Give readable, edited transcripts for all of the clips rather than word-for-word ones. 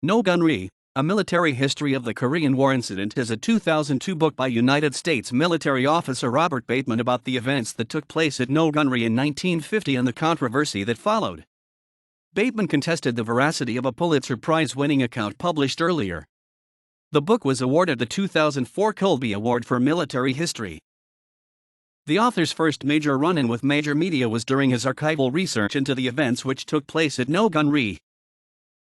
No Gun Re, A Military History of the Korean War Incident is a 2002 book by United States military officer Robert Bateman about the events that took place at No Gun Re in 1950 and the controversy that followed. Bateman contested the veracity of a Pulitzer Prize-winning account published earlier. The book was awarded the 2004 Colby Award for military history. The author's first major run-in with major media was during his archival research into the events which took place at No Gun Re.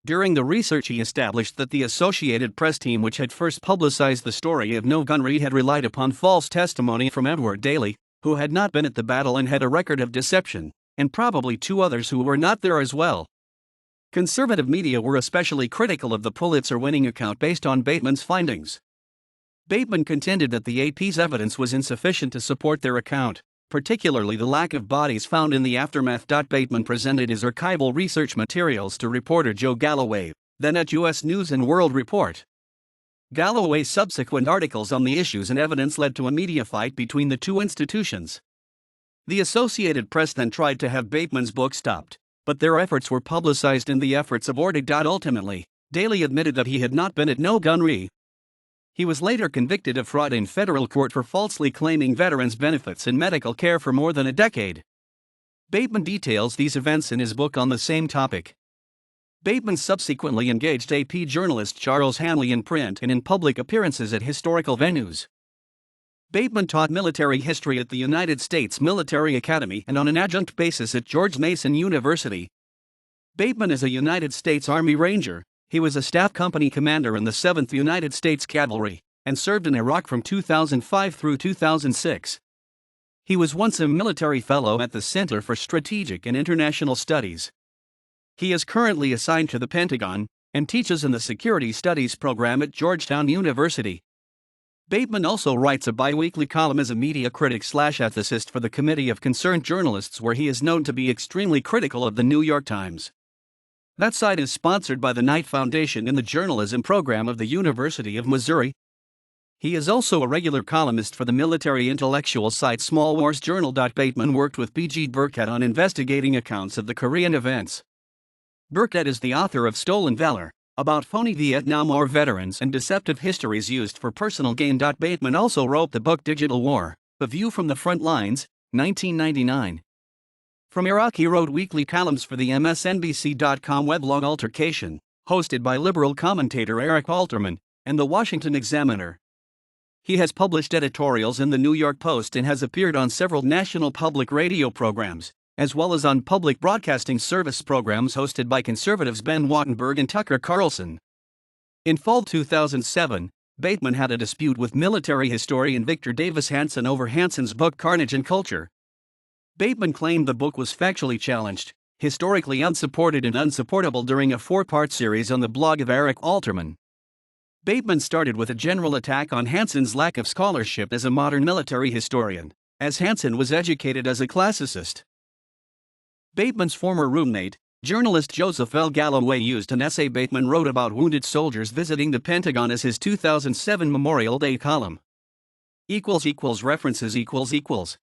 During the research, he established that the Associated Press team which had first publicized the story of No Gun Re had relied upon false testimony from Edward Daly, who had not been at the battle and had a record of deception, and probably two others who were not there as well. Conservative media were especially critical of the Pulitzer-winning account based on Bateman's findings. Bateman contended that the AP's evidence was insufficient to support their account, particularly the lack of bodies found in the aftermath. Bateman presented his archival research materials to reporter Joe Galloway, then at U.S. News and World Report. Galloway's subsequent articles on the issues and evidence led to a media fight between the two institutions. The Associated Press then tried to have Bateman's book stopped, but their efforts were publicized and the efforts aborted. Ultimately, Daly admitted that he had not been at No Gun Re. He was later convicted of fraud in federal court for falsely claiming veterans' benefits and medical care for more than a decade. Bateman details these events in his book on the same topic. Bateman subsequently engaged AP journalist Charles Hanley in print and in public appearances at historical venues. Bateman taught military history at the United States Military Academy and on an adjunct basis at George Mason University. Bateman is a United States Army Ranger. He was a staff company commander in the 7th United States Cavalry, and served in Iraq from 2005 through 2006. He was once a military fellow at the Center for Strategic and International Studies. He is currently assigned to the Pentagon, and teaches in the Security Studies program at Georgetown University. Bateman also writes a bi-weekly column as a media critic/ethicist for the Committee of Concerned Journalists, where he is known to be extremely critical of the New York Times. That site is sponsored by the Knight Foundation in the journalism program of the University of Missouri. He is also a regular columnist for the military intellectual site Small Wars Journal. Bateman worked with B.G. Burkett on investigating accounts of the Korean events. Burkett is the author of Stolen Valor, about phony Vietnam War veterans and deceptive histories used for personal gain. Bateman also wrote the book Digital War, A View from the Front Lines, 1999. From Iraq, he wrote weekly columns for the MSNBC.com weblog Altercation, hosted by liberal commentator Eric Alterman, and the Washington Examiner. He has published editorials in the New York Post and has appeared on several national public radio programs, as well as on public broadcasting service programs hosted by conservatives Ben Wattenberg and Tucker Carlson. In fall 2007, Bateman had a dispute with military historian Victor Davis Hanson over Hanson's book Carnage and Culture. Bateman claimed the book was factually challenged, historically unsupported and unsupportable during a 4-part series on the blog of Eric Alterman. Bateman started with a general attack on Hanson's lack of scholarship as a modern military historian, as Hanson was educated as a classicist. Bateman's former roommate, journalist Joseph L. Galloway, used an essay Bateman wrote about wounded soldiers visiting the Pentagon as his 2007 Memorial Day column. == References ==